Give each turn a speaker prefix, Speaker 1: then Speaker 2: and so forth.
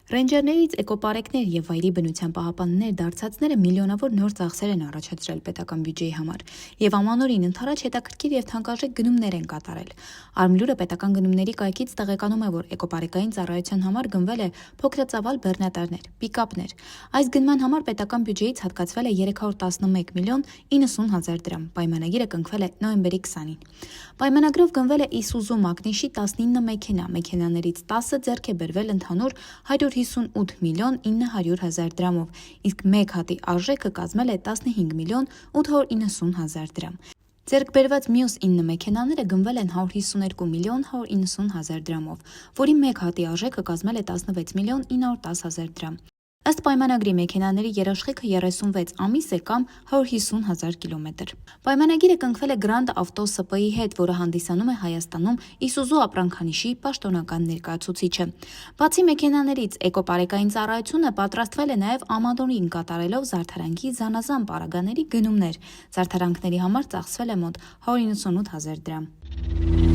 Speaker 1: Ռեյնջերներից էկոպարեկներ և վայրի բնության պահապաններ դարձածները միլիոնավոր նոր ծախսեր են առաջացրել պետական բյուջեի համար և ամանորին ընդառաջ հետաքրքիր և թանկարժեք գնումներ են կատարել։ Արմլուրը պետական գնումների կայքից տեղեկանում է, որ էկոպարեկային ծառայության համար գնվել է փոքրածավալ բեռնատարներ, պիկապներ։ Այս գնման համար պետական բյուջեից հատկացվել է 311 միլիոն 90 հազար դրամ, պայմանագիրը կնքվել է նոյեմբերի 20-ին։ Պայմանագրով գնվել է Իսուզու Մագնիշի 19 մեքենա, մեքենաներից 10-ը ձեռք է բերվել ընդհանուր 158 միլիոն 900 հազար դրամով, իսկ մեկ հատի արժեքը կազմել է 15 միլիոն 890 հազար դրամ։ Ձեռք բերված մյուս 9 մեքենաները գնվել են 152 միլիոն 190 հազար դրամով, որի մեկ հատի արժեքը կազմել է 16 միլիոն 910 հազար դրամ։ Ըստ պայմանագրի մեքենաների երաշխիքը 36 ամիս է կամ 150 հազար կիլոմետր։ Պայմանագիրը կնքվել է Grand Auto SP-ի հետ, որը հանդիսանում է Հայաստանում Իսուզու ապրանքանիշի պաշտոնական ներկայացուցիչը։ Բացի մեքենաներից, էկոպարեկային ծառայությունը պատրաստվել է նաև ամանորին կատարելով զարդարանքի զանազան պարագաների գնումներ։ Զարդարանքների համար ծախսվել է մոտ 198 հազար դրամ։